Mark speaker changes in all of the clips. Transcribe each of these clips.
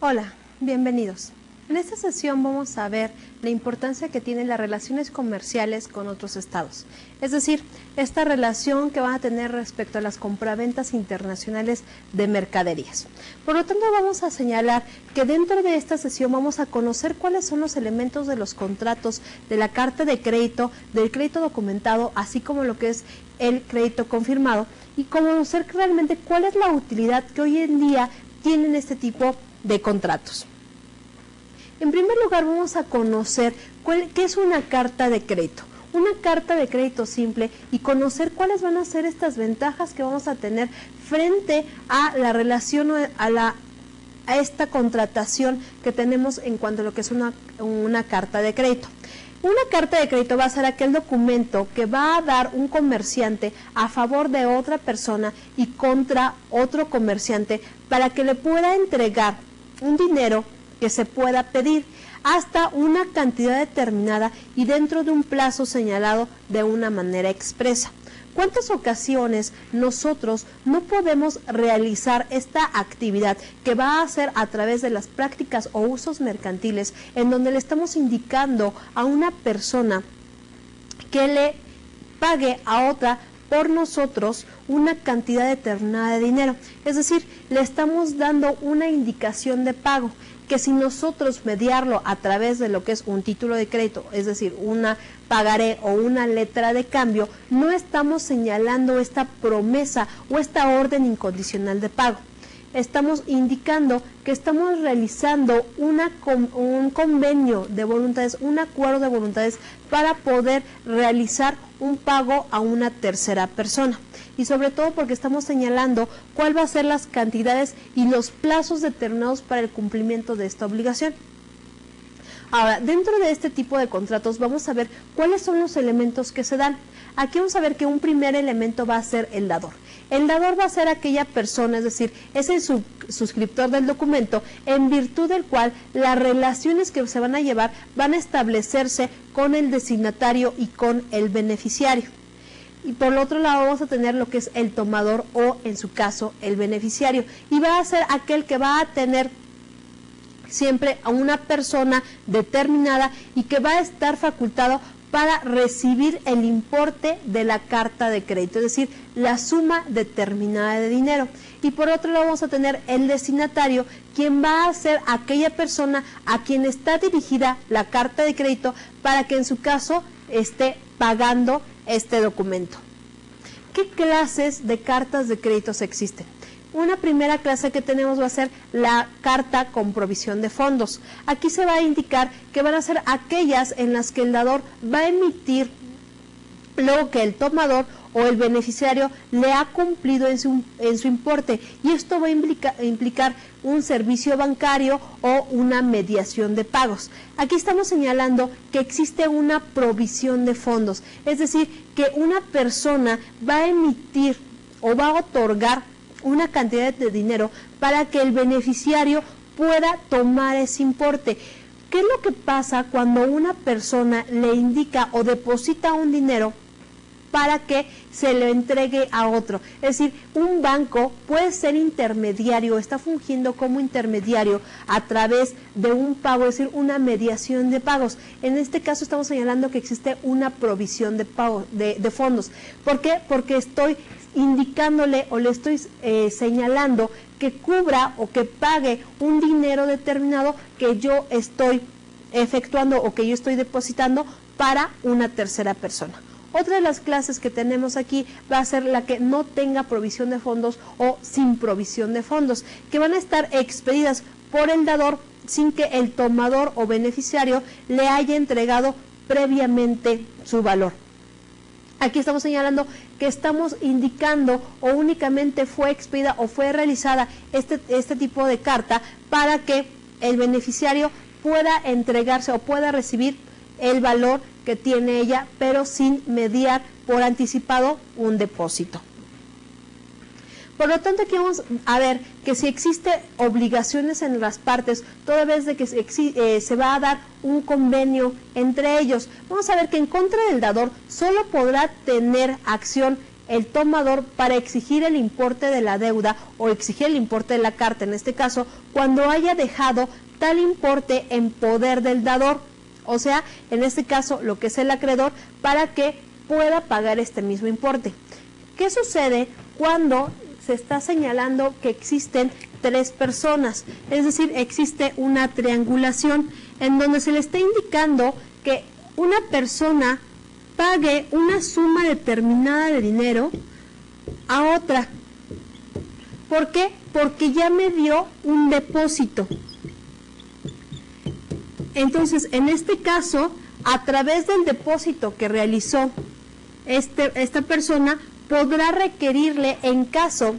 Speaker 1: Hola, bienvenidos. En esta sesión vamos a ver la importancia que tienen las relaciones comerciales con otros estados, es decir, esta relación que van a tener respecto a las compraventas internacionales de mercaderías. Por lo tanto, vamos a señalar que dentro de esta sesión vamos a conocer cuáles son los elementos de los contratos, de la carta de crédito, del crédito documentado, así como lo que es el crédito confirmado, y conocer realmente cuál es la utilidad que hoy en día tienen este tipo de contratos. En primer lugar, vamos a conocer qué es una carta de crédito. Una carta de crédito simple y conocer cuáles van a ser estas ventajas que vamos a tener frente a la relación a esta contratación que tenemos en cuanto a lo que es una carta de crédito. Una carta de crédito va a ser aquel documento que va a dar un comerciante a favor de otra persona y contra otro comerciante para que le pueda entregar un dinero que se pueda pedir hasta una cantidad determinada y dentro de un plazo señalado de una manera expresa. ¿Cuántas ocasiones nosotros no podemos realizar esta actividad que va a ser a través de las prácticas o usos mercantiles en donde le estamos indicando a una persona que le pague a otra por nosotros una cantidad determinada de dinero? Es decir, le estamos dando una indicación de pago que sin nosotros mediarlo a través de lo que es un título de crédito, es decir, una pagaré o una letra de cambio, no estamos señalando esta promesa o esta orden incondicional de pago. Estamos indicando que estamos realizando un convenio de voluntades, un acuerdo de voluntades para poder realizar un pago a una tercera persona. Y sobre todo porque estamos señalando cuál va a ser las cantidades y los plazos determinados para el cumplimiento de esta obligación. Ahora, dentro de este tipo de contratos vamos a ver cuáles son los elementos que se dan. Aquí vamos a ver que un primer elemento va a ser el dador. El dador va a ser aquella persona, es decir, es el suscriptor del documento, en virtud del cual las relaciones que se van a llevar van a establecerse con el destinatario y con el beneficiario. Y por el otro lado vamos a tener lo que es el tomador o, en su caso, el beneficiario. Y va a ser aquel que va a tener siempre a una persona determinada y que va a estar facultado para recibir el importe de la carta de crédito, es decir, la suma determinada de dinero. Y por otro lado vamos a tener el destinatario, quien va a ser aquella persona a quien está dirigida la carta de crédito para que en su caso esté pagando este documento. ¿Qué clases de cartas de créditos existen? Una primera clase que tenemos va a ser la carta con provisión de fondos. Aquí se va a indicar que van a ser aquellas en las que el dador va a emitir luego que el tomador o el beneficiario le ha cumplido en su importe, y esto va a implicar un servicio bancario o una mediación de pagos. Aquí estamos señalando que existe una provisión de fondos, es decir, que una persona va a emitir o va a otorgar una cantidad de dinero para que el beneficiario pueda tomar ese importe. ¿Qué es lo que pasa cuando una persona le indica o deposita un dinero para que se lo entregue a otro? Es decir, un banco puede ser intermediario, está fungiendo como intermediario a través de un pago, es decir, una mediación de pagos. En este caso estamos señalando que existe una provisión de pago, de fondos. ¿Por qué? Porque estoy indicándole o le estoy señalando que cubra o que pague un dinero determinado que yo estoy efectuando o que yo estoy depositando para una tercera persona. Otra de las clases que tenemos aquí va a ser la que no tenga provisión de fondos o sin provisión de fondos, que van a estar expedidas por el dador sin que el tomador o beneficiario le haya entregado previamente su valor. Aquí estamos señalando que estamos indicando o únicamente fue expedida o fue realizada este tipo de carta para que el beneficiario pueda entregarse o pueda recibir el valor que tiene ella, pero sin mediar por anticipado un depósito. Por lo tanto, aquí vamos a ver que si existe obligaciones en las partes, toda vez de que se va a dar un convenio entre ellos, vamos a ver que en contra del dador solo podrá tener acción el tomador para exigir el importe de la deuda o exigir el importe de la carta, en este caso, cuando haya dejado tal importe en poder del dador, o sea, en este caso, lo que es el acreedor, para que pueda pagar este mismo importe. ¿Qué sucede cuando se está señalando que existen tres personas? Es decir, existe una triangulación en donde se le está indicando que una persona pague una suma determinada de dinero a otra. ¿Por qué? Porque ya me dio un depósito. Entonces, en este caso, a través del depósito que realizó esta persona, podrá requerirle en caso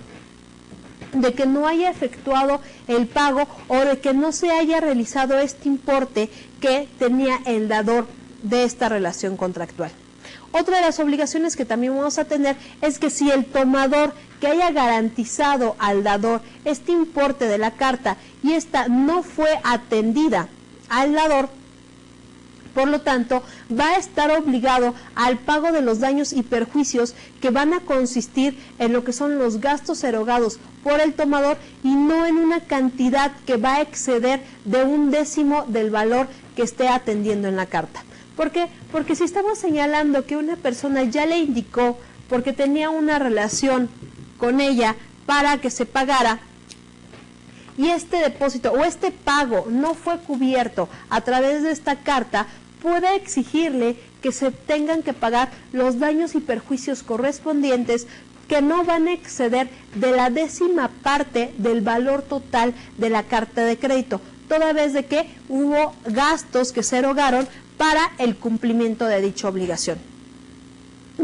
Speaker 1: de que no haya efectuado el pago o de que no se haya realizado este importe que tenía el dador de esta relación contractual. Otra de las obligaciones que también vamos a tener es que si el tomador que haya garantizado al dador este importe de la carta y esta no fue atendida al dador, por lo tanto, va a estar obligado al pago de los daños y perjuicios que van a consistir en lo que son los gastos erogados por el tomador y no en una cantidad que va a exceder de 1/10 del valor que esté atendiendo en la carta. ¿Por qué? Porque si estamos señalando que una persona ya le indicó, porque tenía una relación con ella para que se pagara, y este depósito o este pago no fue cubierto a través de esta carta, puede exigirle que se tengan que pagar los daños y perjuicios correspondientes que no van a exceder de la 10ª parte del valor total de la carta de crédito, toda vez de que hubo gastos que se erogaron para el cumplimiento de dicha obligación.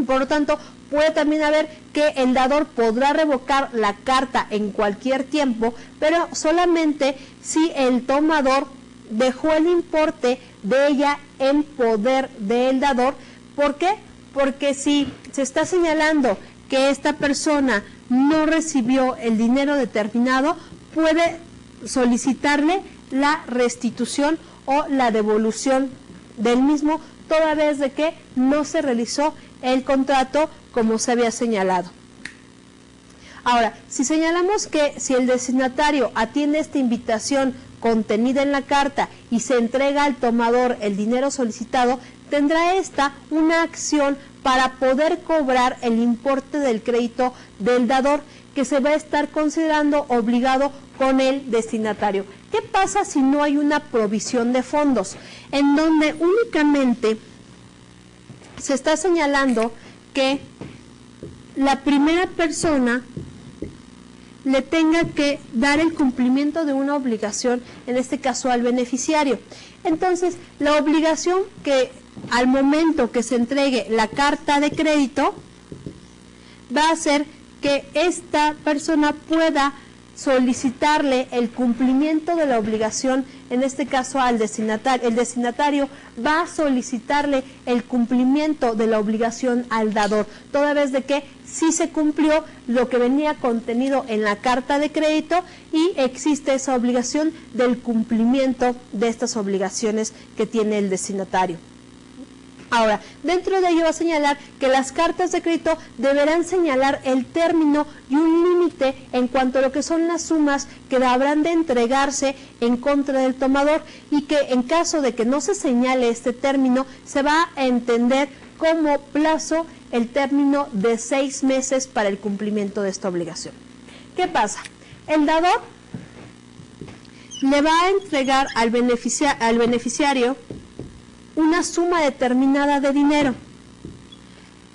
Speaker 1: Por lo tanto, puede también haber que el dador podrá revocar la carta en cualquier tiempo, pero solamente si el tomador dejó el importe de ella en poder del dador. ¿Por qué? Porque si se está señalando que esta persona no recibió el dinero determinado, puede solicitarle la restitución o la devolución del mismo, toda vez de que no se realizó el contrato como se había señalado. Ahora, si señalamos que si el destinatario atiende esta invitación contenida en la carta y se entrega al tomador el dinero solicitado, tendrá esta una acción para poder cobrar el importe del crédito del dador, que se va a estar considerando obligado con el destinatario. ¿Qué pasa si no hay una provisión de fondos? En donde únicamente se está señalando que la primera persona le tenga que dar el cumplimiento de una obligación, en este caso al beneficiario. Entonces, la obligación que al momento que se entregue la carta de crédito va a ser que esta persona pueda solicitarle el cumplimiento de la obligación, en este caso al destinatario. El destinatario va a solicitarle el cumplimiento de la obligación al dador, toda vez de que sí se cumplió lo que venía contenido en la carta de crédito y existe esa obligación del cumplimiento de estas obligaciones que tiene el destinatario. Ahora, dentro de ello va a señalar que las cartas de crédito deberán señalar el término y un límite en cuanto a lo que son las sumas que habrán de entregarse en contra del tomador, y que en caso de que no se señale este término, se va a entender como plazo el término de 6 meses para el cumplimiento de esta obligación. ¿Qué pasa? El dador le va a entregar al beneficiario una suma determinada de dinero,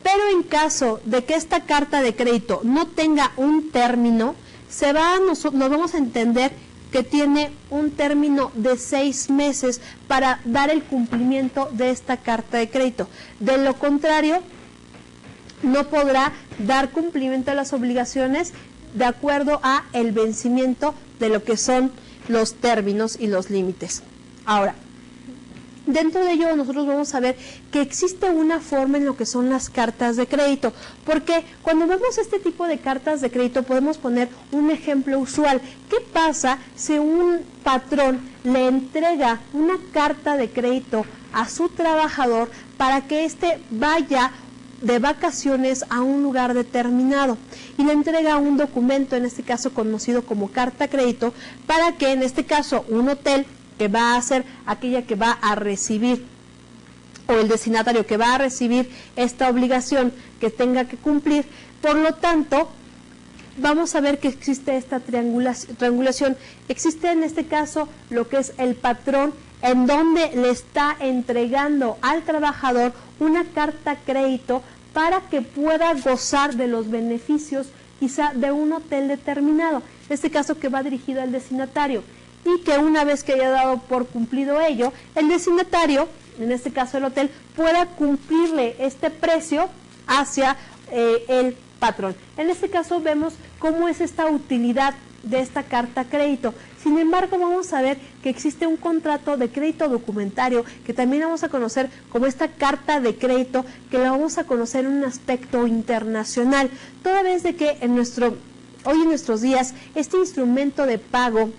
Speaker 1: pero en caso de que esta carta de crédito no tenga un término, nos vamos a entender que tiene un término de 6 meses para dar el cumplimiento de esta carta de crédito. De lo contrario, no podrá dar cumplimiento a las obligaciones de acuerdo a el vencimiento de lo que son los términos y los límites. Ahora, dentro de ello nosotros vamos a ver que existe una forma en lo que son las cartas de crédito, porque cuando vemos este tipo de cartas de crédito podemos poner un ejemplo usual. ¿Qué pasa si un patrón le entrega una carta de crédito a su trabajador para que éste vaya de vacaciones a un lugar determinado y le entrega un documento, en este caso conocido como carta crédito, para que en este caso un hotel que va a ser aquella que va a recibir, o el destinatario que va a recibir esta obligación que tenga que cumplir. Por lo tanto, vamos a ver que existe esta triangulación. Existe en este caso lo que es el patrón, en donde le está entregando al trabajador una carta crédito para que pueda gozar de los beneficios quizá de un hotel determinado, en este caso que va dirigido al destinatario, y que una vez que haya dado por cumplido ello, el destinatario, en este caso el hotel, pueda cumplirle este precio hacia el patrón. En este caso vemos cómo es esta utilidad de esta carta crédito. Sin embargo, vamos a ver que existe un contrato de crédito documentario que también vamos a conocer como esta carta de crédito, que la vamos a conocer en un aspecto internacional, toda vez de que hoy en nuestros días este instrumento de pago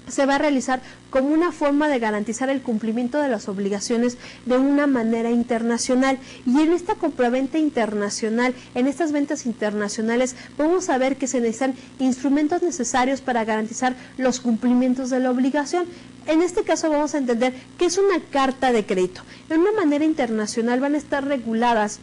Speaker 1: se va a realizar como una forma de garantizar el cumplimiento de las obligaciones de una manera internacional. Y en esta compraventa internacional, en estas ventas internacionales, vamos a ver que se necesitan instrumentos necesarios para garantizar los cumplimientos de la obligación. En este caso vamos a entender que es una carta de crédito. De una manera internacional van a estar reguladas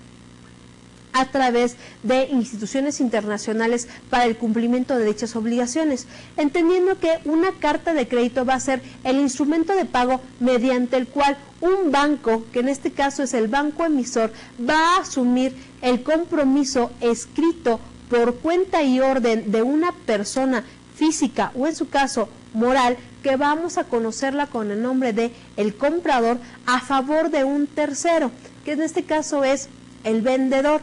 Speaker 1: a través de instituciones internacionales para el cumplimiento de dichas obligaciones, entendiendo que una carta de crédito va a ser el instrumento de pago mediante el cual un banco, que en este caso es el banco emisor, va a asumir el compromiso escrito por cuenta y orden de una persona física o en su caso moral, que vamos a conocerla con el nombre de el comprador, a favor de un tercero, que en este caso es el vendedor,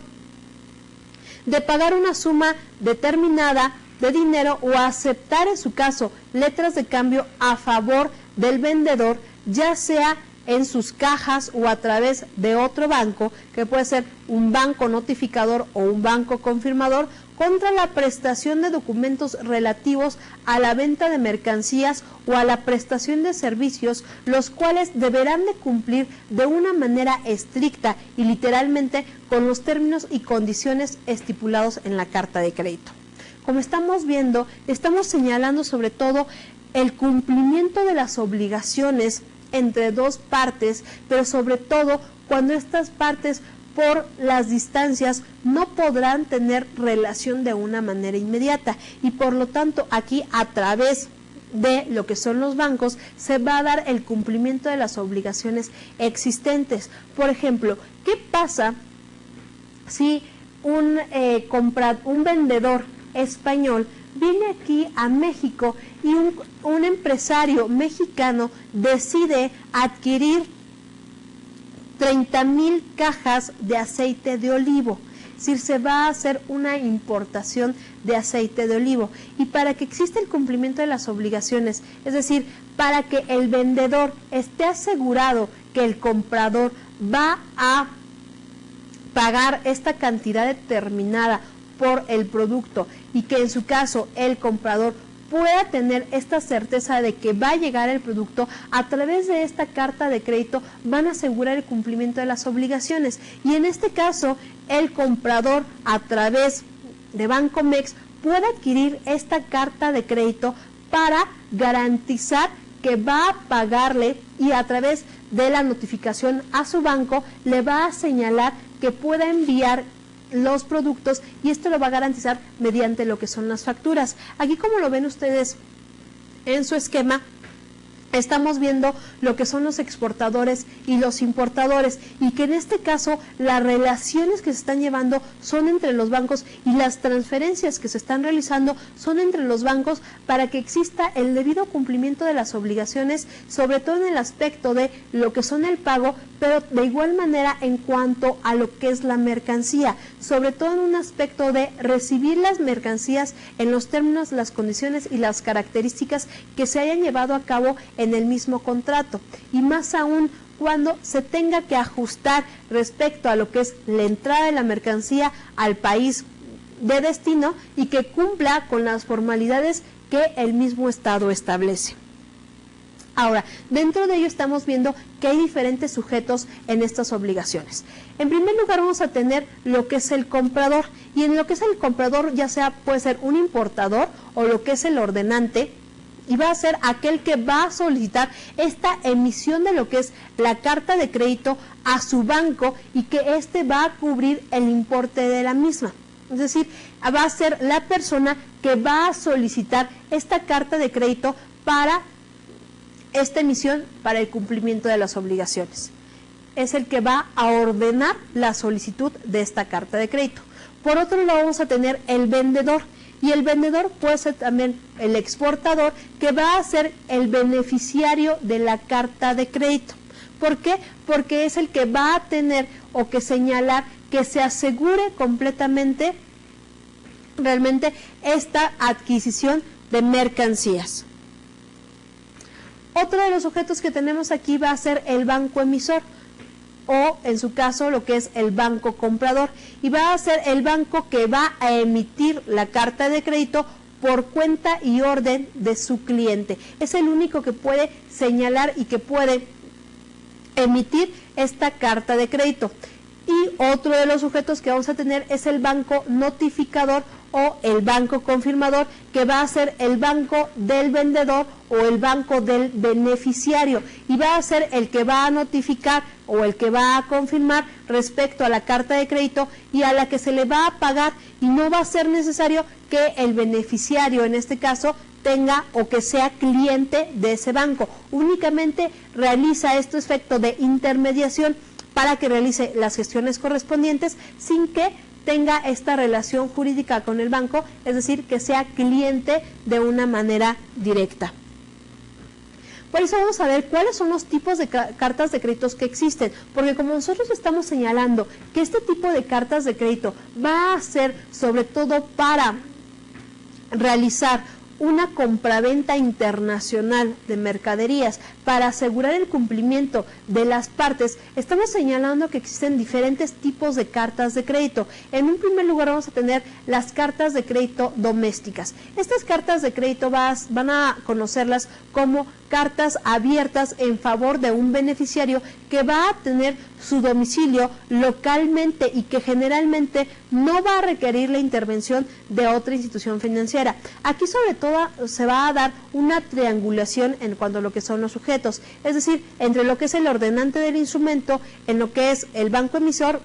Speaker 1: de pagar una suma determinada de dinero o aceptar en su caso letras de cambio a favor del vendedor, ya sea en sus cajas o a través de otro banco, que puede ser un banco notificador o un banco confirmador, contra la prestación de documentos relativos a la venta de mercancías o a la prestación de servicios, los cuales deberán de cumplir de una manera estricta y literalmente con los términos y condiciones estipulados en la carta de crédito. Como estamos viendo, estamos señalando sobre todo el cumplimiento de las obligaciones entre dos partes, pero sobre todo cuando estas partes por las distancias no podrán tener relación de una manera inmediata y por lo tanto aquí a través de lo que son los bancos se va a dar el cumplimiento de las obligaciones existentes. Por ejemplo, ¿qué pasa si un vendedor español viene aquí a México y un empresario mexicano decide adquirir 30,000 cajas de aceite de olivo? Es decir, se va a hacer una importación de aceite de olivo. Y para que exista el cumplimiento de las obligaciones, es decir, para que el vendedor esté asegurado que el comprador va a pagar esta cantidad determinada por el producto y que en su caso el comprador pueda tener esta certeza de que va a llegar el producto, a través de esta carta de crédito van a asegurar el cumplimiento de las obligaciones. Y en este caso, el comprador a través de Bancomext puede adquirir esta carta de crédito para garantizar que va a pagarle y a través de la notificación a su banco le va a señalar que pueda enviar los productos y esto lo va a garantizar mediante lo que son las facturas. Aquí, como lo ven ustedes en su esquema, estamos viendo lo que son los exportadores y los importadores y que en este caso las relaciones que se están llevando son entre los bancos y las transferencias que se están realizando son entre los bancos para que exista el debido cumplimiento de las obligaciones, sobre todo en el aspecto de lo que son el pago, pero de igual manera en cuanto a lo que es la mercancía, sobre todo en un aspecto de recibir las mercancías en los términos, las condiciones y las características que se hayan llevado a cabo en el mismo contrato, y más aún cuando se tenga que ajustar respecto a lo que es la entrada de la mercancía al país de destino y que cumpla con las formalidades que el mismo Estado establece. Ahora, dentro de ello estamos viendo que hay diferentes sujetos en estas obligaciones. En primer lugar vamos a tener lo que es el comprador, y en lo que es el comprador ya sea puede ser un importador o lo que es el ordenante, y va a ser aquel que va a solicitar esta emisión de lo que es la carta de crédito a su banco y que éste va a cubrir el importe de la misma. Es decir, va a ser la persona que va a solicitar esta carta de crédito para esta emisión, para el cumplimiento de las obligaciones. Es el que va a ordenar la solicitud de esta carta de crédito. Por otro lado vamos a tener el vendedor, y el vendedor puede ser también el exportador, que va a ser el beneficiario de la carta de crédito. ¿Por qué? Porque es el que va a tener o que señalar que se asegure completamente realmente esta adquisición de mercancías. Otro de los sujetos que tenemos aquí va a ser el banco emisor, o en su caso lo que es el banco comprador, y va a ser el banco que va a emitir la carta de crédito por cuenta y orden de su cliente. Es el único que puede señalar y que puede emitir esta carta de crédito. Y otro de los sujetos que vamos a tener es el banco notificador o el banco confirmador, que va a ser el banco del vendedor o el banco del beneficiario, y va a ser el que va a notificar o el que va a confirmar respecto a la carta de crédito y a la que se le va a pagar, y no va a ser necesario que el beneficiario en este caso tenga o que sea cliente de ese banco. Únicamente realiza este efecto de intermediación para que realice las gestiones correspondientes sin que tenga esta relación jurídica con el banco, es decir, que sea cliente de una manera directa. Por eso vamos a ver cuáles son los tipos de cartas de créditos que existen, porque como nosotros estamos señalando que este tipo de cartas de crédito va a ser sobre todo para realizar una compraventa internacional de mercaderías para asegurar el cumplimiento de las partes, estamos señalando que existen diferentes tipos de cartas de crédito. En un primer lugar vamos a tener las cartas de crédito domésticas. Estas cartas de crédito van a conocerlas como cartas abiertas en favor de un beneficiario que va a tener su domicilio localmente y que generalmente no va a requerir la intervención de otra institución financiera. Aquí sobre todo se va a dar una triangulación en cuanto a lo que son los sujetos, es decir, entre lo que es el ordenante del instrumento, en lo que es el banco emisor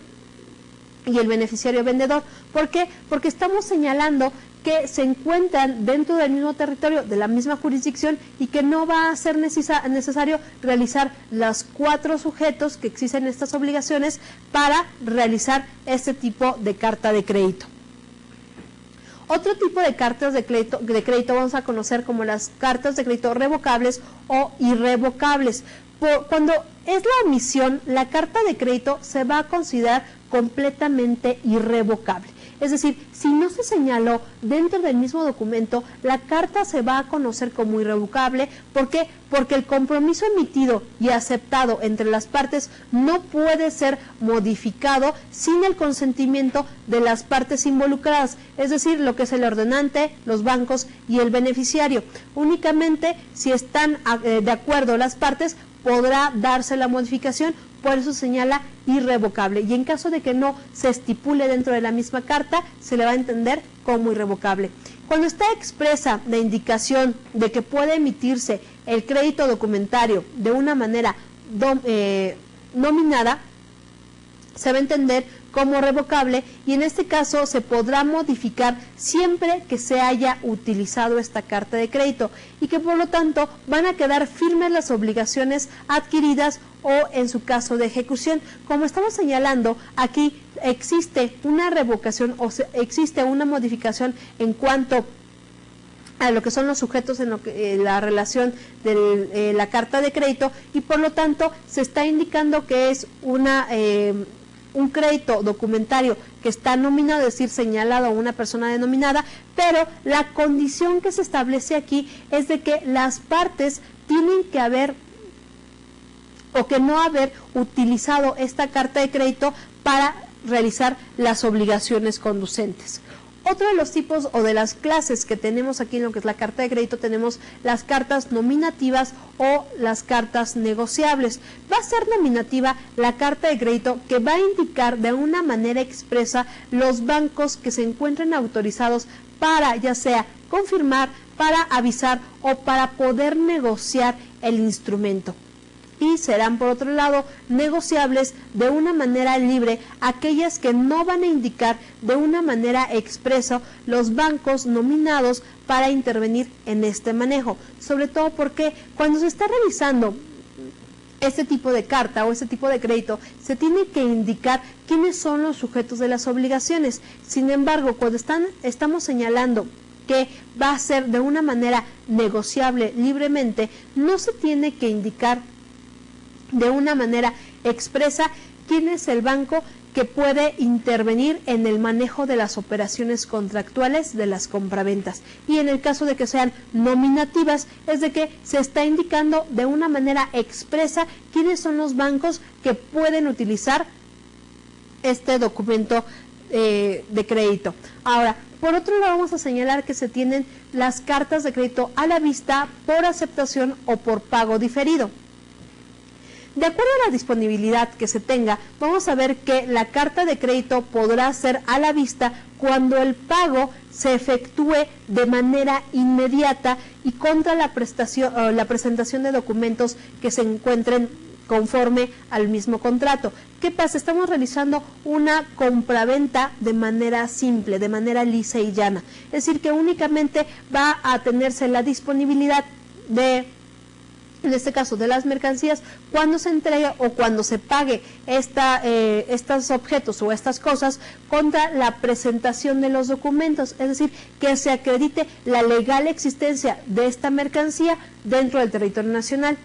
Speaker 1: y el beneficiario vendedor. ¿Por qué? Porque estamos señalando que se encuentran dentro del mismo territorio, de la misma jurisdicción, y que no va a ser necesario realizar los 4 sujetos que existen en estas obligaciones para realizar este tipo de carta de crédito. Otro tipo de cartas de crédito vamos a conocer como las cartas de crédito revocables o irrevocables. Cuando es la omisión, la carta de crédito se va a considerar completamente irrevocable. Es decir, si no se señaló dentro del mismo documento, la carta se va a conocer como irrevocable. ¿Por qué? Porque el compromiso emitido y aceptado entre las partes no puede ser modificado sin el consentimiento de las partes involucradas, es decir, lo que es el ordenante, los bancos y el beneficiario. Únicamente si están de acuerdo las partes podrá darse la modificación. Por eso señala irrevocable, y en caso de que no se estipule dentro de la misma carta, se le va a entender como irrevocable. Cuando está expresa la indicación de que puede emitirse el crédito documentario de una manera nominada, se va a entender como revocable, y en este caso se podrá modificar siempre que se haya utilizado esta carta de crédito y que por lo tanto van a quedar firmes las obligaciones adquiridas o en su caso de ejecución. Como estamos señalando, aquí existe una revocación o existe una modificación en cuanto a lo que son los sujetos en la relación de la carta de crédito, y por lo tanto se está indicando que es un crédito documentario que está nominado, es decir, señalado a una persona denominada, pero la condición que se establece aquí es de que las partes tienen que haber o que no haber utilizado esta carta de crédito para realizar las obligaciones conducentes. Otro de los tipos o de las clases que tenemos aquí en lo que es la carta de crédito, tenemos las cartas nominativas o las cartas negociables. Va a ser nominativa la carta de crédito que va a indicar de una manera expresa los bancos que se encuentren autorizados para ya sea confirmar, para avisar o para poder negociar el instrumento. Y serán por otro lado negociables de una manera libre aquellas que no van a indicar de una manera expresa los bancos nominados para intervenir en este manejo, sobre todo porque cuando se está realizando este tipo de carta o este tipo de crédito se tiene que indicar quiénes son los sujetos de las obligaciones. Sin embargo, cuando estamos señalando que va a ser de una manera negociable libremente, no se tiene que indicar de una manera expresa quién es el banco que puede intervenir en el manejo de las operaciones contractuales de las compraventas. Y en el caso de que sean nominativas, es de que se está indicando de una manera expresa quiénes son los bancos que pueden utilizar este documento de crédito. Ahora, por otro lado, vamos a señalar que se tienen las cartas de crédito a la vista, por aceptación o por pago diferido. De acuerdo a la disponibilidad que se tenga, vamos a ver que la carta de crédito podrá ser a la vista cuando el pago se efectúe de manera inmediata y contra la presentación de documentos que se encuentren conforme al mismo contrato. ¿Qué pasa? Estamos realizando una compraventa de manera simple, de manera lisa y llana. Es decir, que únicamente va a tenerse la disponibilidad de, en este caso, de las mercancías cuando se entregue o cuando se pague estos objetos o estas cosas contra la presentación de los documentos, es decir, que se acredite la legal existencia de esta mercancía dentro del territorio nacional.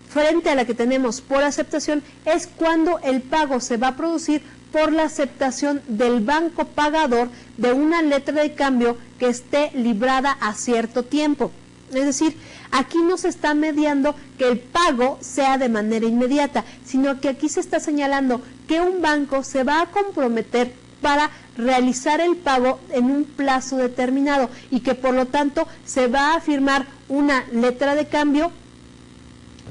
Speaker 1: Frente a la que tenemos por aceptación es cuando el pago se va a producir por la aceptación del banco pagador de una letra de cambio que esté librada a cierto tiempo. Es decir, aquí no se está mediando que el pago sea de manera inmediata, sino que aquí se está señalando que un banco se va a comprometer para realizar el pago en un plazo determinado y que por lo tanto se va a firmar una letra de cambio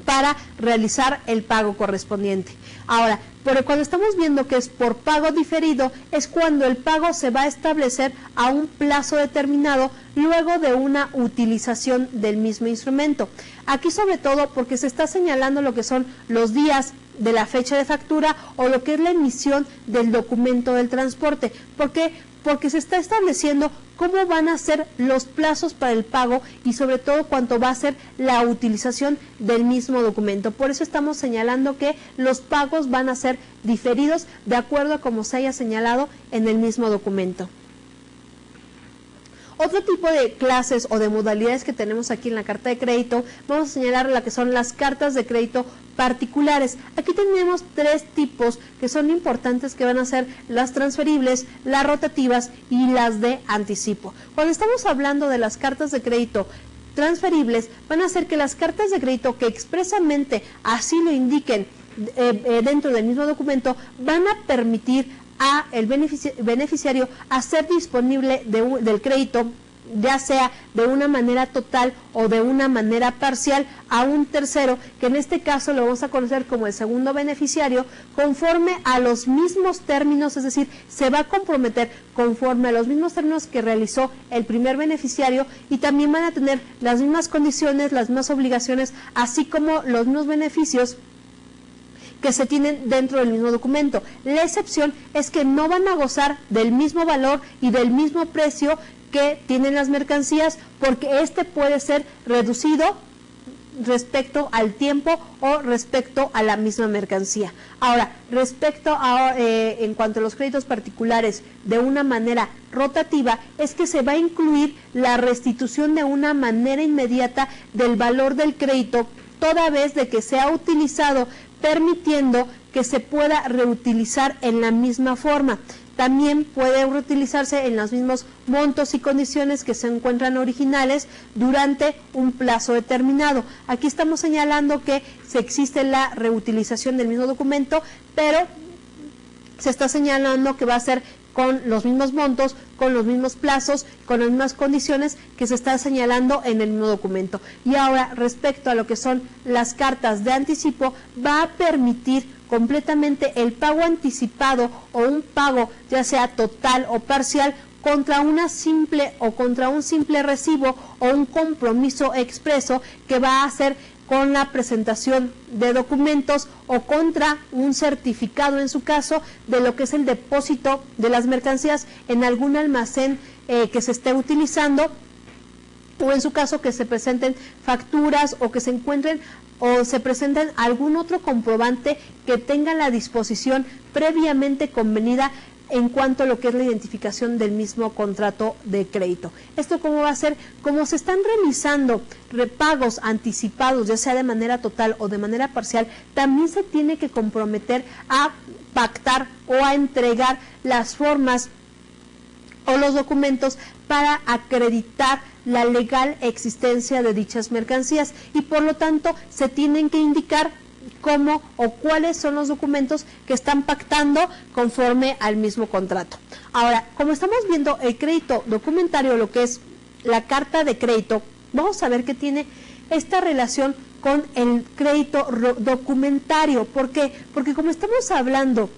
Speaker 1: para realizar el pago correspondiente. Ahora, pero cuando estamos viendo que es por pago diferido, es cuando el pago se va a establecer a un plazo determinado luego de una utilización del mismo instrumento. Aquí sobre todo porque se está señalando lo que son los días de la fecha de factura o lo que es la emisión del documento del transporte. ¿Por qué? Porque se está estableciendo cómo van a ser los plazos para el pago y sobre todo cuánto va a ser la utilización del mismo documento. Por eso estamos señalando que los pagos van a ser diferidos de acuerdo a como se haya señalado en el mismo documento. Otro tipo de clases o de modalidades que tenemos aquí en la carta de crédito, vamos a señalar la que son las cartas de crédito particulares. Aquí tenemos tres tipos que son importantes, que van a ser las transferibles, las rotativas y las de anticipo. Cuando estamos hablando de las cartas de crédito transferibles, van a ser que las cartas de crédito que expresamente así lo indiquen dentro del mismo documento van a permitir a el beneficiario hacer disponible del crédito, ya sea de una manera total o de una manera parcial, a un tercero, que en este caso lo vamos a conocer como el segundo beneficiario, conforme a los mismos términos, es decir, se va a comprometer conforme a los mismos términos que realizó el primer beneficiario y también van a tener las mismas condiciones, las mismas obligaciones, así como los mismos beneficios que se tienen dentro del mismo documento. La excepción es que no van a gozar del mismo valor y del mismo precio que tienen las mercancías, porque este puede ser reducido respecto al tiempo o respecto a la misma mercancía. Ahora, respecto a en cuanto a los créditos particulares de una manera rotativa, es que se va a incluir la restitución de una manera inmediata del valor del crédito, toda vez de que se ha utilizado, permitiendo que se pueda reutilizar en la misma forma. También puede reutilizarse en los mismos montos y condiciones que se encuentran originales durante un plazo determinado. Aquí estamos señalando que se existe la reutilización del mismo documento, pero se está señalando que va a ser con los mismos montos, con los mismos plazos, con las mismas condiciones que se está señalando en el mismo documento. Y ahora, respecto a lo que son las cartas de anticipo, va a permitir completamente el pago anticipado o un pago ya sea total o parcial contra una simple o contra un simple recibo o un compromiso expreso que va a hacer con la presentación de documentos o contra un certificado, en su caso, de lo que es el depósito de las mercancías en algún almacén que se esté utilizando, o en su caso que se presenten facturas o que se encuentren o se presenten algún otro comprobante que tenga la disposición previamente convenida en cuanto a lo que es la identificación del mismo contrato de crédito. ¿Esto cómo va a ser? Como se están realizando repagos anticipados, ya sea de manera total o de manera parcial, también se tiene que comprometer a pactar o a entregar las formas o los documentos para acreditar la legal existencia de dichas mercancías y por lo tanto se tienen que indicar cómo o cuáles son los documentos que están pactando conforme al mismo contrato. Ahora, como estamos viendo el crédito documentario, lo que es la carta de crédito, vamos a ver que tiene esta relación con el crédito documentario. ¿Por qué? Porque como estamos hablando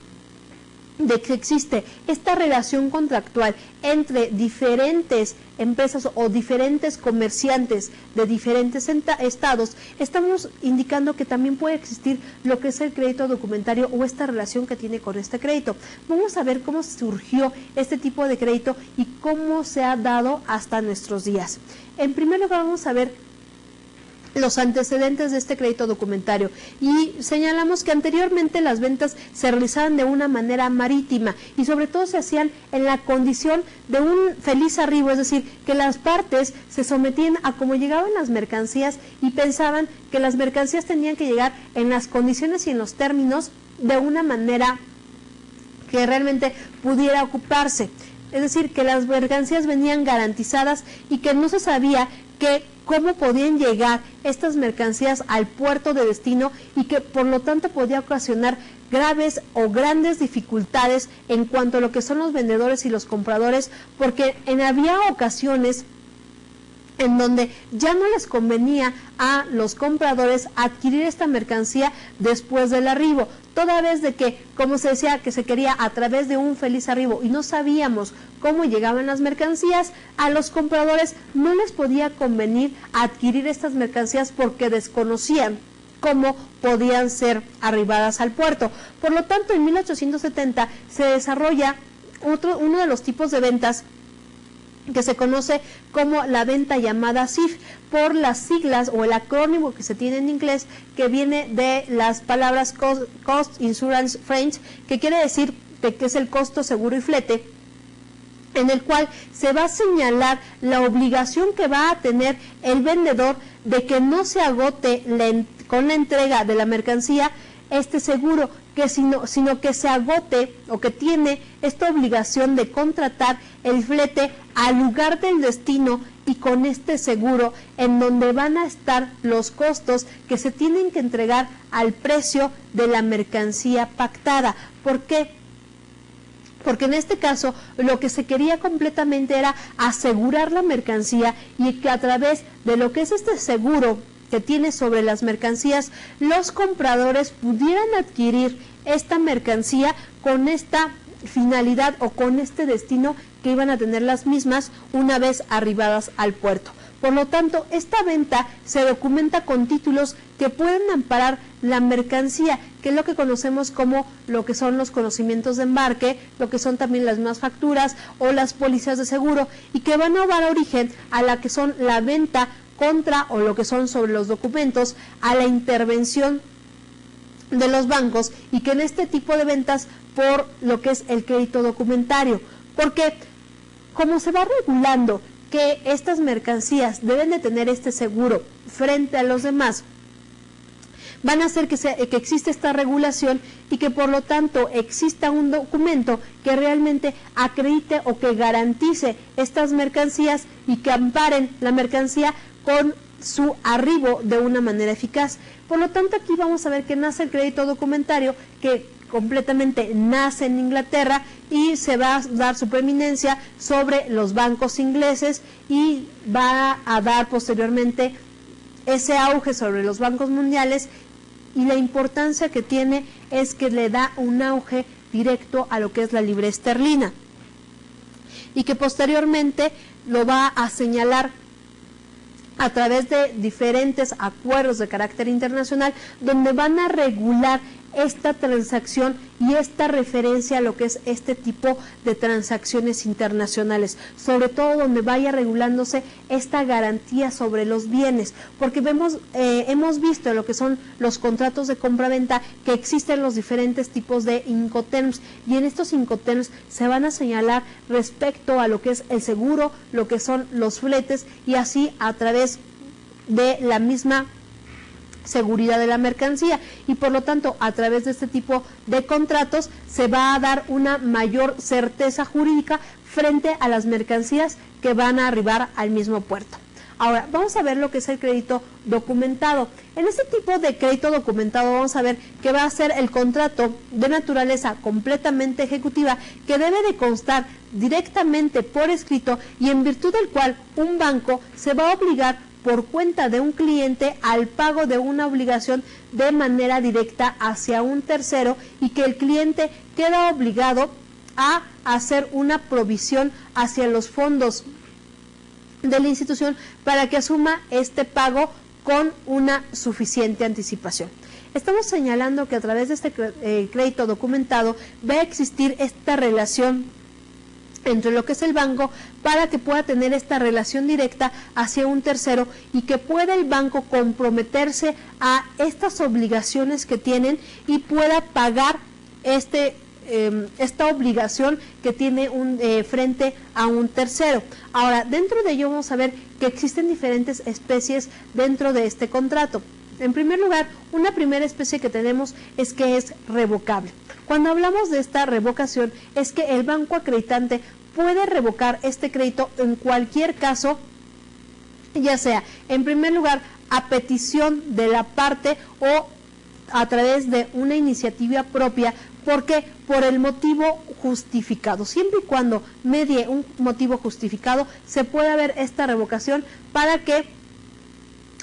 Speaker 1: de que existe esta relación contractual entre diferentes empresas o diferentes comerciantes de diferentes estados, estamos indicando que también puede existir lo que es el crédito documentario o esta relación que tiene con este crédito. Vamos a ver cómo surgió este tipo de crédito y cómo se ha dado hasta nuestros días. En primer lugar, vamos a ver los antecedentes de este crédito documentario y señalamos que anteriormente las ventas se realizaban de una manera marítima y sobre todo se hacían en la condición de un feliz arribo, es decir, que las partes se sometían a cómo llegaban las mercancías y pensaban que las mercancías tenían que llegar en las condiciones y en los términos de una manera que realmente pudiera ocuparse. Es decir, que las mercancías venían garantizadas y que no se sabía cómo podían llegar estas mercancías al puerto de destino y que por lo tanto podía ocasionar graves o grandes dificultades en cuanto a lo que son los vendedores y los compradores, porque había ocasiones en donde ya no les convenía a los compradores adquirir esta mercancía después del arribo, toda vez de que, como se decía, que se quería a través de un feliz arribo y no sabíamos cómo llegaban las mercancías, a los compradores no les podía convenir adquirir estas mercancías porque desconocían cómo podían ser arribadas al puerto. Por lo tanto, en 1870 se desarrolla uno de los tipos de ventas que se conoce como la venta llamada CIF, por las siglas o el acrónimo que se tiene en inglés, que viene de las palabras Cost Insurance Freight, que quiere decir que es el costo, seguro y flete, en el cual se va a señalar la obligación que va a tener el vendedor de que no se agote con la entrega de la mercancía este seguro, sino que se agote o que tiene esta obligación de contratar el flete al lugar del destino y con este seguro en donde van a estar los costos que se tienen que entregar al precio de la mercancía pactada. ¿Por qué? Porque en este caso lo que se quería completamente era asegurar la mercancía y que a través de lo que es este seguro que tiene sobre las mercancías, los compradores pudieran adquirir esta mercancía con esta finalidad o con este destino que iban a tener las mismas una vez arribadas al puerto. Por lo tanto, esta venta se documenta con títulos que pueden amparar la mercancía, que es lo que conocemos como lo que son los conocimientos de embarque, lo que son también las mismas facturas o las pólizas de seguro, y que van a dar origen a la que son la venta contra o lo que son sobre los documentos, a la intervención de los bancos, y que en este tipo de ventas por lo que es el crédito documentario, porque como se va regulando que estas mercancías deben de tener este seguro frente a los demás, van a hacer que existe esta regulación y que por lo tanto exista un documento que realmente acredite o que garantice estas mercancías y que amparen la mercancía con su arribo de una manera eficaz. Por lo tanto, aquí vamos a ver que nace el crédito documentario, que completamente nace en Inglaterra y se va a dar su preeminencia sobre los bancos ingleses y va a dar posteriormente ese auge sobre los bancos mundiales, y la importancia que tiene es que le da un auge directo a lo que es la libra esterlina y que posteriormente lo va a señalar a través de diferentes acuerdos de carácter internacional donde van a regular esta transacción y esta referencia a lo que es este tipo de transacciones internacionales, sobre todo donde vaya regulándose esta garantía sobre los bienes, porque hemos visto lo que son los contratos de compra-venta que existen los diferentes tipos de Incoterms, y en estos Incoterms se van a señalar respecto a lo que es el seguro, lo que son los fletes, y así a través de la misma seguridad de la mercancía, y por lo tanto a través de este tipo de contratos se va a dar una mayor certeza jurídica frente a las mercancías que van a arribar al mismo puerto. Ahora vamos a ver lo que es el crédito documentado. En este tipo de crédito documentado vamos a ver que va a ser el contrato de naturaleza completamente ejecutiva que debe de constar directamente por escrito y en virtud del cual un banco se va a obligar por cuenta de un cliente al pago de una obligación de manera directa hacia un tercero, y que el cliente queda obligado a hacer una provisión hacia los fondos de la institución para que asuma este pago con una suficiente anticipación. Estamos señalando que a través de este crédito documentado va a existir esta relación entre lo que es el banco para que pueda tener esta relación directa hacia un tercero y que pueda el banco comprometerse a estas obligaciones que tienen y pueda pagar esta obligación que tiene frente a un tercero. Ahora, dentro de ello vamos a ver que existen diferentes especies dentro de este contrato. En primer lugar, una primera especie que tenemos es que es revocable. Cuando hablamos de esta revocación, es que el banco acreditante puede revocar este crédito en cualquier caso, ya sea, en primer lugar, a petición de la parte o a través de una iniciativa propia, porque por el motivo justificado. Siempre y cuando medie un motivo justificado, se puede ver esta revocación para que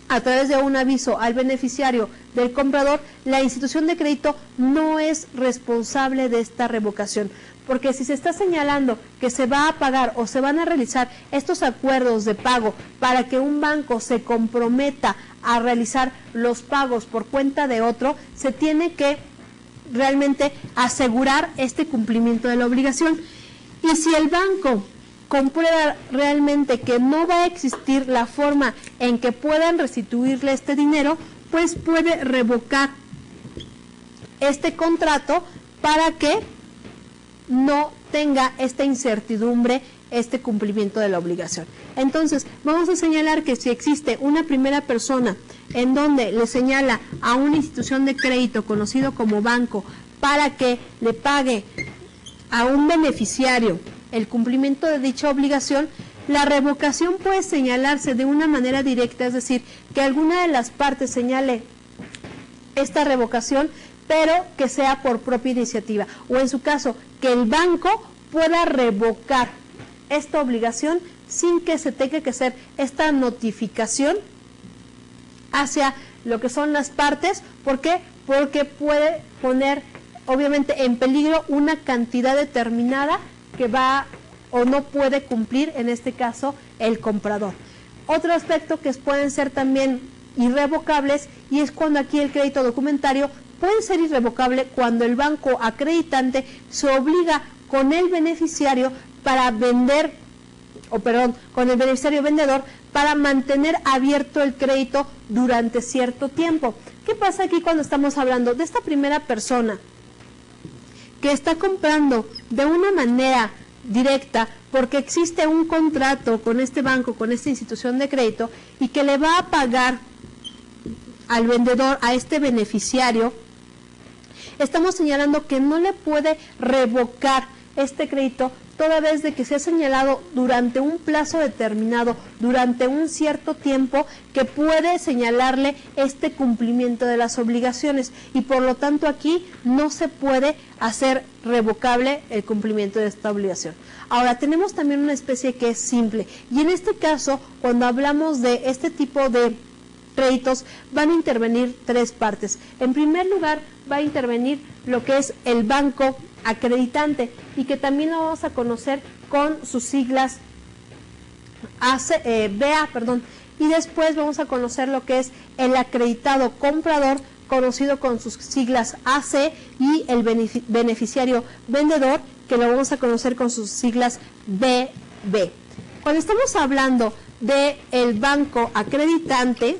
Speaker 1: a través de un aviso al beneficiario del comprador, la institución de crédito no es responsable de esta revocación. Porque si se está señalando que se va a pagar o se van a realizar estos acuerdos de pago para que un banco se comprometa a realizar los pagos por cuenta de otro, se tiene que realmente asegurar este cumplimiento de la obligación. Y si el banco comprueba realmente que no va a existir la forma en que puedan restituirle este dinero, pues puede revocar este contrato para que no tenga esta incertidumbre, este cumplimiento de la obligación. Entonces, vamos a señalar que si existe una primera persona en donde le señala a una institución de crédito conocido como banco para que le pague a un beneficiario el cumplimiento de dicha obligación, la revocación puede señalarse de una manera directa, es decir, que alguna de las partes señale esta revocación, pero que sea por propia iniciativa, o en su caso, que el banco pueda revocar esta obligación sin que se tenga que hacer esta notificación hacia lo que son las partes. ¿Por qué? Porque puede poner obviamente en peligro una cantidad determinada que va o no puede cumplir, en este caso, el comprador. Otro aspecto que pueden ser también irrevocables, y es cuando aquí el crédito documentario puede ser irrevocable cuando el banco acreditante se obliga con el beneficiario para vender, con el beneficiario vendedor para mantener abierto el crédito durante cierto tiempo. ¿Qué pasa aquí cuando estamos hablando de esta primera persona que está comprando de una manera directa porque existe un contrato con este banco, con esta institución de crédito, y que le va a pagar al vendedor, a este beneficiario? Estamos señalando que no le puede revocar este crédito toda vez de que se ha señalado durante un plazo determinado, durante un cierto tiempo, que puede señalarle este cumplimiento de las obligaciones, y por lo tanto aquí no se puede hacer revocable el cumplimiento de esta obligación. Ahora, tenemos también una especie que es simple, y en este caso, cuando hablamos de este tipo de créditos, van a intervenir tres partes. En primer lugar, va a intervenir lo que es el banco acreditante, y que también lo vamos a conocer con sus siglas BA, y después vamos a conocer lo que es el acreditado comprador, conocido con sus siglas AC, y el beneficiario vendedor, que lo vamos a conocer con sus siglas BB. Cuando estamos hablando de el banco acreditante,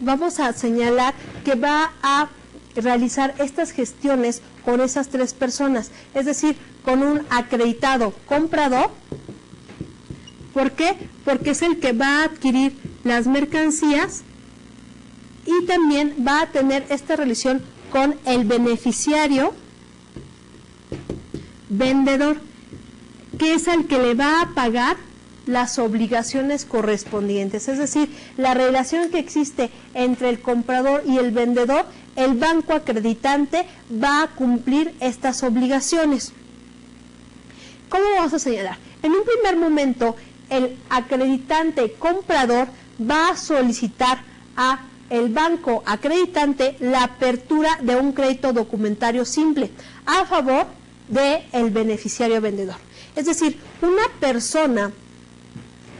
Speaker 1: vamos a señalar que va a realizar estas gestiones con esas tres personas, es decir, con un acreditado comprador. ¿Por qué? Porque es el que va a adquirir las mercancías, y también va a tener esta relación con el beneficiario vendedor, que es el que le va a pagar las obligaciones correspondientes. Es decir, la relación que existe entre el comprador y el vendedor, el banco acreditante va a cumplir estas obligaciones. ¿Cómo vamos a señalar? En un primer momento, el acreditante comprador va a solicitar a el banco acreditante la apertura de un crédito documentario simple a favor del beneficiario vendedor. Es decir, una persona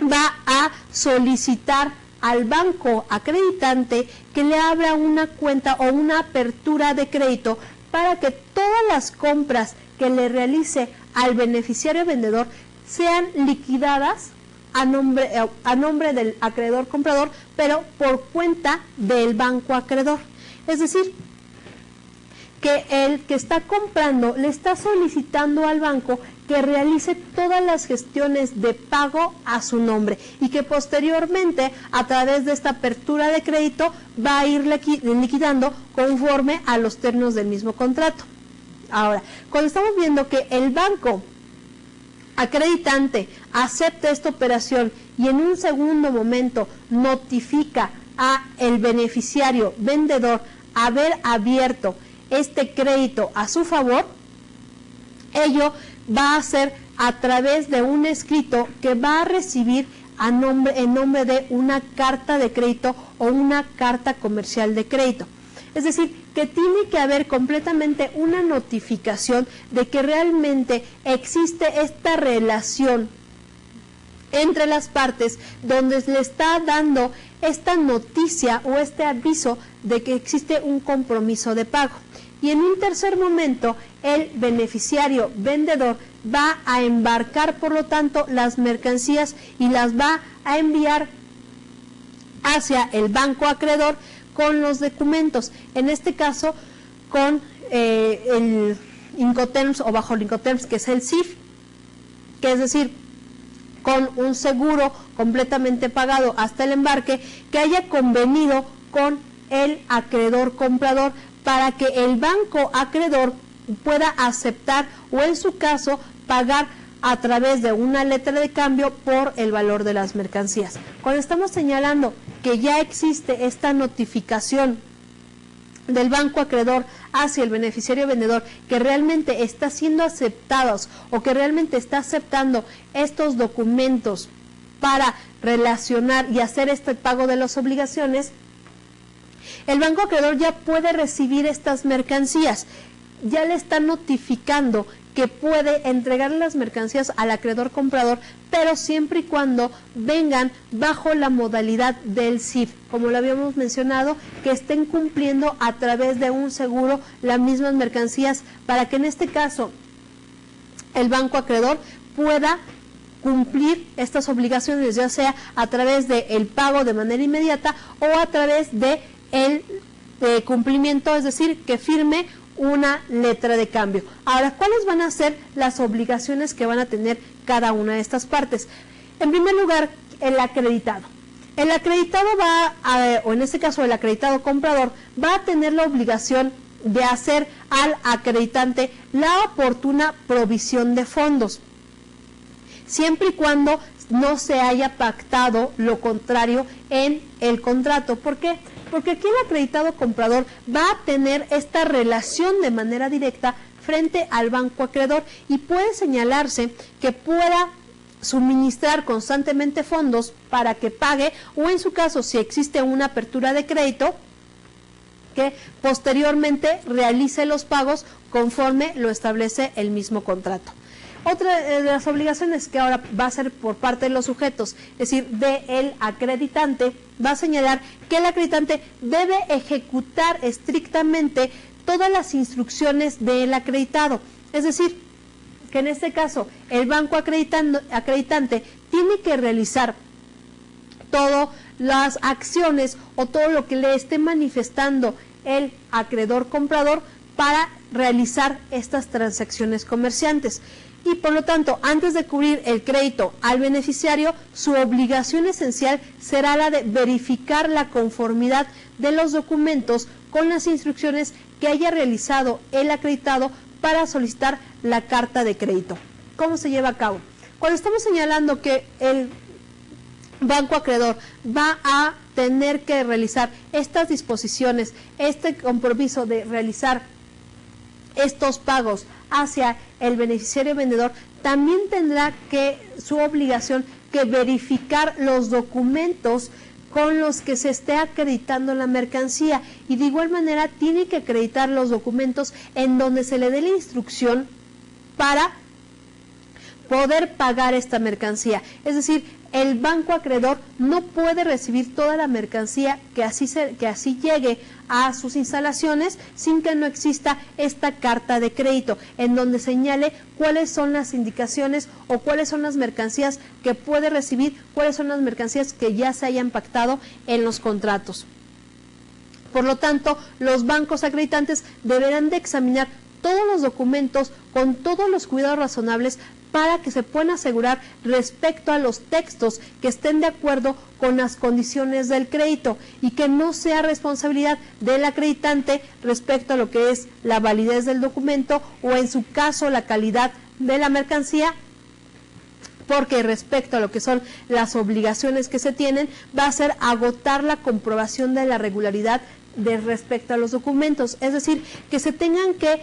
Speaker 1: va a solicitar al banco acreditante que le abra una cuenta o una apertura de crédito para que todas las compras que le realice al beneficiario vendedor sean liquidadas a nombre del acreedor comprador, pero por cuenta del banco acreedor. Es decir, que el que está comprando le está solicitando al banco que realice todas las gestiones de pago a su nombre, y que posteriormente, a través de esta apertura de crédito, va a ir liquidando conforme a los términos del mismo contrato. Ahora, cuando estamos viendo que el banco acreditante acepta esta operación y en un segundo momento notifica a el beneficiario vendedor haber abierto este crédito a su favor, ello va a ser a través de un escrito que va a recibir en nombre de una carta de crédito o una carta comercial de crédito. Es decir, que tiene que haber completamente una notificación de que realmente existe esta relación entre las partes, donde le está dando esta noticia o este aviso de que existe un compromiso de pago. Y en un tercer momento, el beneficiario vendedor va a embarcar, por lo tanto, las mercancías y las va a enviar hacia el banco acreedor con los documentos, en este caso con el Incoterms o bajo el Incoterms, que es el CIF, que es decir, con un seguro completamente pagado hasta el embarque, que haya convenido con el acreedor comprador para que el banco acreedor pueda aceptar o en su caso pagar a través de una letra de cambio por el valor de las mercancías. Cuando estamos señalando que ya existe esta notificación del banco acreedor hacia el beneficiario vendedor, que realmente está siendo aceptados o que realmente está aceptando estos documentos para relacionar y hacer este pago de las obligaciones, el banco acreedor ya puede recibir estas mercancías, ya le está notificando que puede entregar las mercancías al acreedor comprador, pero siempre y cuando vengan bajo la modalidad del CIF, como lo habíamos mencionado, que estén cumpliendo a través de un seguro las mismas mercancías, para que en este caso el banco acreedor pueda cumplir estas obligaciones, ya sea a través del pago de manera inmediata o a través de el cumplimiento, es decir, que firme una letra de cambio. Ahora, ¿cuáles van a ser las obligaciones que van a tener cada una de estas partes? En primer lugar, el acreditado. el acreditado o en este caso el acreditado comprador, va a tener la obligación de hacer al acreditante la oportuna provisión de fondos, siempre y cuando no se haya pactado lo contrario en el contrato. ¿Por qué? Porque aquí el acreditado comprador va a tener esta relación de manera directa frente al banco acreedor y puede señalarse que pueda suministrar constantemente fondos para que pague, o en su caso, si existe una apertura de crédito, que posteriormente realice los pagos conforme lo establece el mismo contrato. Otra de las obligaciones que ahora va a ser por parte de los sujetos, es decir, del acreditante, va a señalar que el acreditante debe ejecutar estrictamente todas las instrucciones del acreditado. Es decir, que en este caso el banco acreditante tiene que realizar todas las acciones o todo lo que le esté manifestando el acreedor comprador para realizar estas transacciones comerciantes. Y por lo tanto, antes de cubrir el crédito al beneficiario, su obligación esencial será la de verificar la conformidad de los documentos con las instrucciones que haya realizado el acreditado para solicitar la carta de crédito. ¿Cómo se lleva a cabo? Cuando estamos señalando que el banco acreedor va a tener que realizar estas disposiciones, este compromiso de realizar estos pagos hacia el beneficiario vendedor, también tendrá que su obligación que verificar los documentos con los que se esté acreditando la mercancía, y de igual manera tiene que acreditar los documentos en donde se le dé la instrucción para poder pagar esta mercancía. Es decir, el banco acreedor no puede recibir toda la mercancía que así llegue a sus instalaciones sin que no exista esta carta de crédito, en donde señale cuáles son las indicaciones o cuáles son las mercancías que puede recibir, cuáles son las mercancías que ya se hayan pactado en los contratos. Por lo tanto, los bancos acreditantes deberán de examinar todos los documentos con todos los cuidados razonables para que se puedan asegurar respecto a los textos que estén de acuerdo con las condiciones del crédito y que no sea responsabilidad del acreditante respecto a lo que es la validez del documento o en su caso la calidad de la mercancía, porque respecto a lo que son las obligaciones que se tienen va a ser agotar la comprobación de la regularidad de respecto a los documentos, es decir, que se tengan que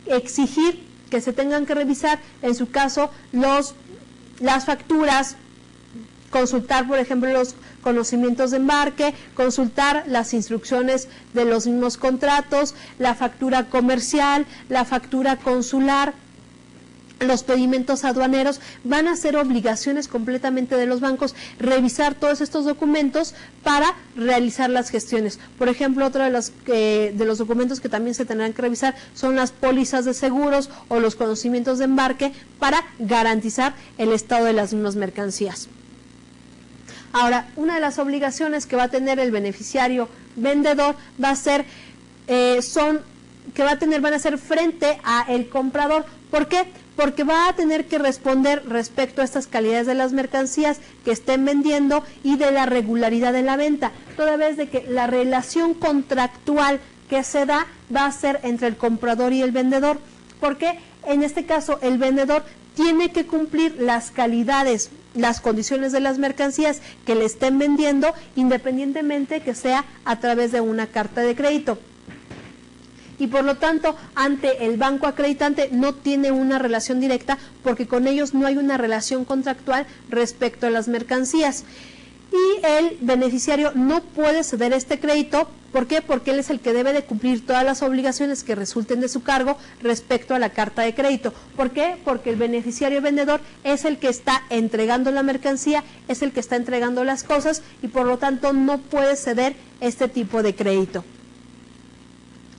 Speaker 1: exigir, que se tengan que revisar, en su caso, las facturas, consultar, por ejemplo, los conocimientos de embarque, consultar las instrucciones de los mismos contratos, la factura comercial, la factura consular, los pedimentos aduaneros. Van a ser obligaciones completamente de los bancos revisar todos estos documentos para realizar las gestiones. Por ejemplo, otro de los documentos que también se tendrán que revisar son las pólizas de seguros o los conocimientos de embarque para garantizar el estado de las mismas mercancías. Ahora, una de las obligaciones que va a tener el beneficiario vendedor va a ser van a ser frente a el comprador. ¿Por qué? Porque va a tener que responder respecto a estas calidades de las mercancías que estén vendiendo y de la regularidad de la venta, toda vez de que la relación contractual que se da va a ser entre el comprador y el vendedor. Porque en este caso el vendedor tiene que cumplir las calidades, las condiciones de las mercancías que le estén vendiendo, independientemente que sea a través de una carta de crédito. Y por lo tanto, ante el banco acreditante no tiene una relación directa porque con ellos no hay una relación contractual respecto a las mercancías. Y el beneficiario no puede ceder este crédito. ¿Por qué? Porque él es el que debe de cumplir todas las obligaciones que resulten de su cargo respecto a la carta de crédito. ¿Por qué? Porque el beneficiario vendedor es el que está entregando la mercancía, es el que está entregando las cosas y por lo tanto no puede ceder este tipo de crédito.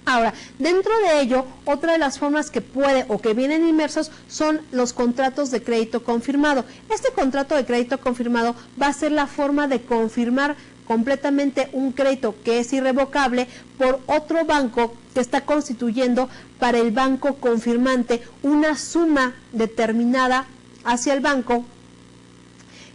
Speaker 1: Ahora, dentro de ello, otra de las formas que puede o que vienen inmersos son los contratos de crédito confirmado. Este contrato de crédito confirmado va a ser la forma de confirmar completamente un crédito que es irrevocable por otro banco que está constituyendo para el banco confirmante una suma determinada hacia el banco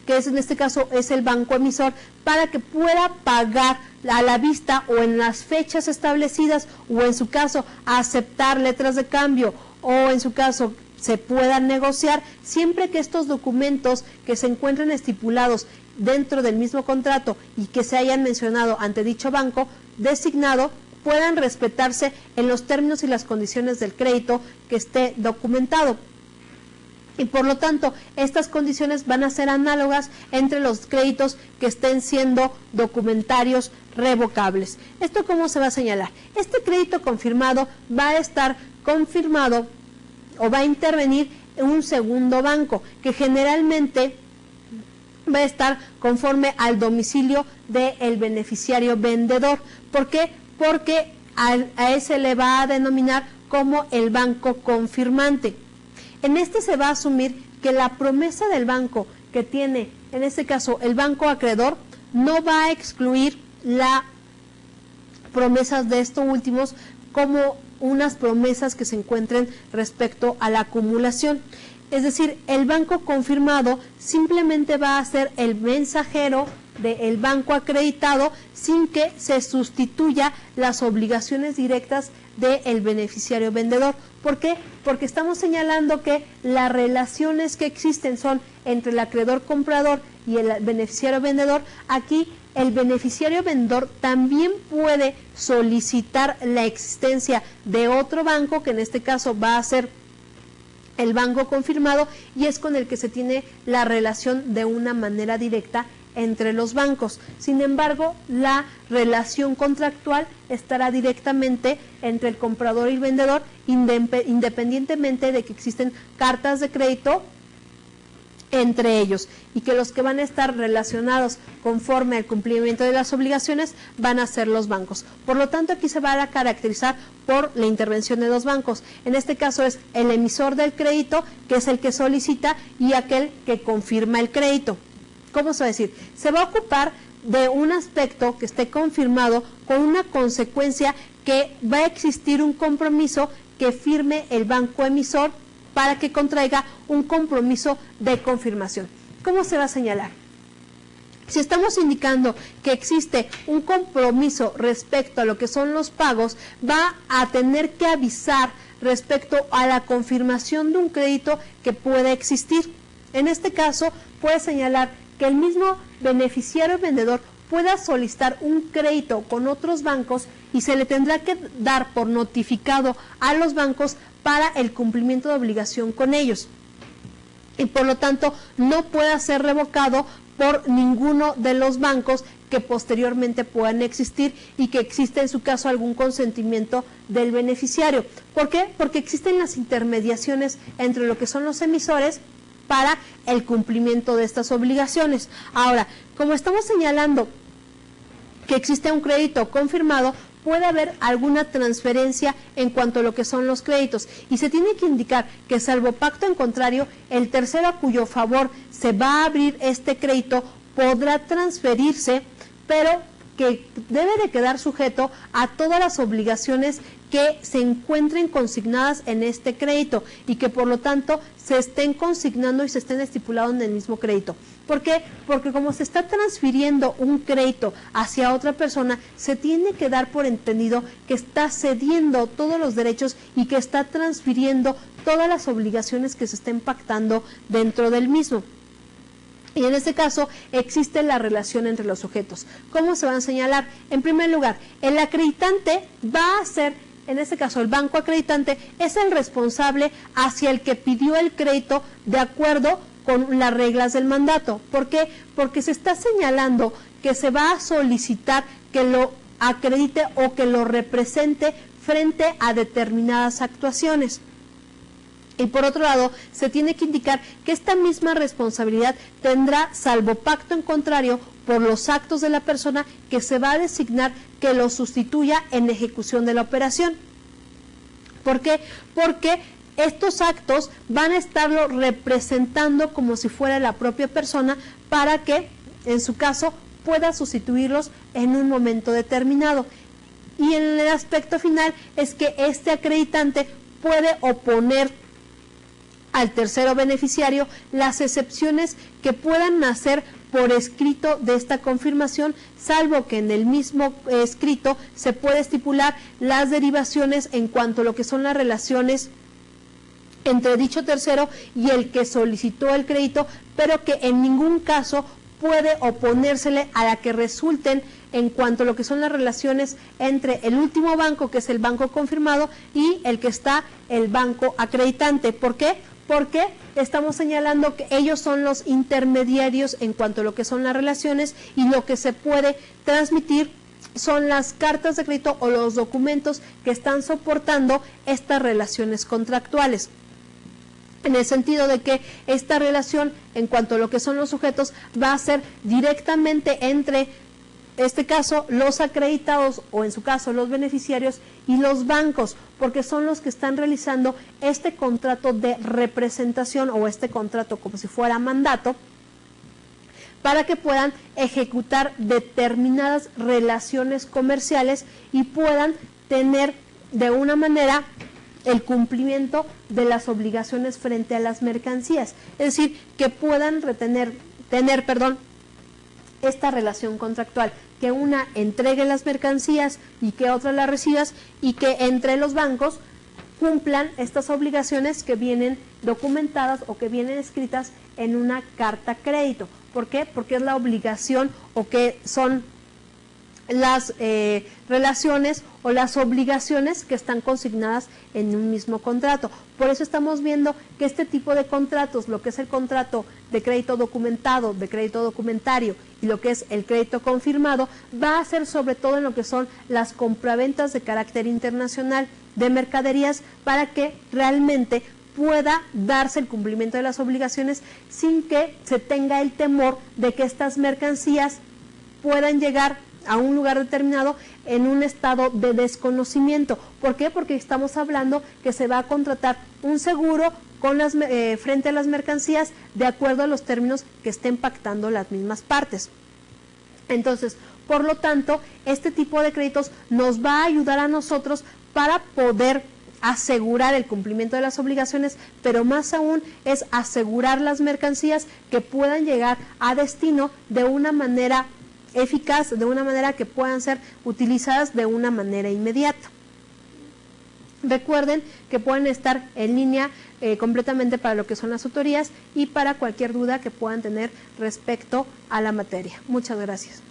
Speaker 1: que es en este caso es el banco emisor, para que pueda pagar a la vista o en las fechas establecidas, o en su caso aceptar letras de cambio, o en su caso se puedan negociar, siempre que estos documentos que se encuentren estipulados dentro del mismo contrato y que se hayan mencionado ante dicho banco designado puedan respetarse en los términos y las condiciones del crédito que esté documentado. Y por lo tanto, estas condiciones van a ser análogas entre los créditos que estén siendo documentarios revocables. ¿Esto cómo se va a señalar? Este crédito confirmado va a estar confirmado o va a intervenir en un segundo banco, que generalmente va a estar conforme al domicilio del beneficiario vendedor. ¿Por qué? Porque a ese le va a denominar como el banco confirmante. En este se va a asumir que la promesa del banco que tiene, en este caso, el banco acreedor, no va a excluir las promesas de estos últimos como unas promesas que se encuentren respecto a la acumulación. Es decir, el banco confirmado simplemente va a ser el mensajero del banco acreditado sin que se sustituya las obligaciones directas del beneficiario vendedor. ¿Por qué? Porque estamos señalando que las relaciones que existen son entre el acreedor comprador y el beneficiario vendedor. Aquí el beneficiario vendedor también puede solicitar la existencia de otro banco, que en este caso va a ser el banco confirmado, y es con el que se tiene la relación de una manera directa entre los bancos. Sin embargo, la relación contractual estará directamente entre el comprador y el vendedor, independientemente de que existen cartas de crédito entre ellos, y que los que van a estar relacionados conforme al cumplimiento de las obligaciones van a ser los bancos. Por lo tanto, aquí se va a caracterizar por la intervención de dos bancos. En este caso es el emisor del crédito, que es el que solicita, y aquel que confirma el crédito. ¿Cómo se va a decir? Se va a ocupar de un aspecto que esté confirmado con una consecuencia que va a existir un compromiso que firme el banco emisor para que contraiga un compromiso de confirmación. ¿Cómo se va a señalar? Si estamos indicando que existe un compromiso respecto a lo que son los pagos, va a tener que avisar respecto a la confirmación de un crédito que puede existir. En este caso, puede señalar que el mismo beneficiario vendedor pueda solicitar un crédito con otros bancos y se le tendrá que dar por notificado a los bancos para el cumplimiento de obligación con ellos. Y por lo tanto no pueda ser revocado por ninguno de los bancos que posteriormente puedan existir y que existe en su caso algún consentimiento del beneficiario. ¿Por qué? Porque existen las intermediaciones entre lo que son los emisores para el cumplimiento de estas obligaciones. Ahora, como estamos señalando que existe un crédito confirmado, puede haber alguna transferencia en cuanto a lo que son los créditos, y se tiene que indicar que, salvo pacto en contrario, el tercero a cuyo favor se va a abrir este crédito podrá transferirse, pero que debe de quedar sujeto a todas las obligaciones que se encuentren consignadas en este crédito y que por lo tanto se estén consignando y se estén estipulando en el mismo crédito. ¿Por qué? Porque como se está transfiriendo un crédito hacia otra persona, se tiene que dar por entendido que está cediendo todos los derechos y que está transfiriendo todas las obligaciones que se estén pactando dentro del mismo. Y en este caso existe la relación entre los sujetos. ¿Cómo se van a señalar? En primer lugar, el acreditante va a ser, en este caso el banco acreditante, es el responsable hacia el que pidió el crédito de acuerdo con las reglas del mandato. ¿Por qué? Porque se está señalando que se va a solicitar que lo acredite o que lo represente frente a determinadas actuaciones. Y por otro lado, se tiene que indicar que esta misma responsabilidad tendrá, salvo pacto en contrario, por los actos de la persona que se va a designar que lo sustituya en ejecución de la operación. ¿Por qué? Porque estos actos van a estarlo representando como si fuera la propia persona para que, en su caso, pueda sustituirlos en un momento determinado. Y en el aspecto final es que este acreditante puede oponer al tercero beneficiario las excepciones que puedan nacer por escrito de esta confirmación, salvo que en el mismo escrito se puede estipular las derivaciones en cuanto a lo que son las relaciones entre dicho tercero y el que solicitó el crédito, pero que en ningún caso puede oponérsele a la que resulten en cuanto a lo que son las relaciones entre el último banco, que es el banco confirmado, y el que está el banco acreditante. ¿Por qué? Porque estamos señalando que ellos son los intermediarios en cuanto a lo que son las relaciones, y lo que se puede transmitir son las cartas de crédito o los documentos que están soportando estas relaciones contractuales. En el sentido de que esta relación, en cuanto a lo que son los sujetos, va a ser directamente entre, este caso, los acreditados, o en su caso los beneficiarios, y los bancos, porque son los que están realizando este contrato de representación o este contrato como si fuera mandato, para que puedan ejecutar determinadas relaciones comerciales y puedan tener de una manera el cumplimiento de las obligaciones frente a las mercancías, es decir, que puedan tener esta relación contractual, que una entregue las mercancías y que otra las recibas, y que entre los bancos cumplan estas obligaciones que vienen documentadas o que vienen escritas en una carta crédito. ¿Por qué? Porque es la obligación, o que son las relaciones o las obligaciones que están consignadas en un mismo contrato. Por eso estamos viendo que este tipo de contratos, lo que es el contrato de crédito documentado, de crédito documentario, y lo que es el crédito confirmado, va a ser sobre todo en lo que son las compraventas de carácter internacional de mercaderías, para que realmente pueda darse el cumplimiento de las obligaciones sin que se tenga el temor de que estas mercancías puedan llegar a un lugar determinado en un estado de desconocimiento. ¿Por qué? Porque estamos hablando que se va a contratar un seguro con frente a las mercancías de acuerdo a los términos que estén pactando las mismas partes. Entonces, por lo tanto, este tipo de créditos nos va a ayudar a nosotros para poder asegurar el cumplimiento de las obligaciones, pero más aún es asegurar las mercancías que puedan llegar a destino de una manera eficaz, de una manera que puedan ser utilizadas de una manera inmediata. Recuerden que pueden estar en línea completamente para lo que son las tutorías y para cualquier duda que puedan tener respecto a la materia. Muchas gracias.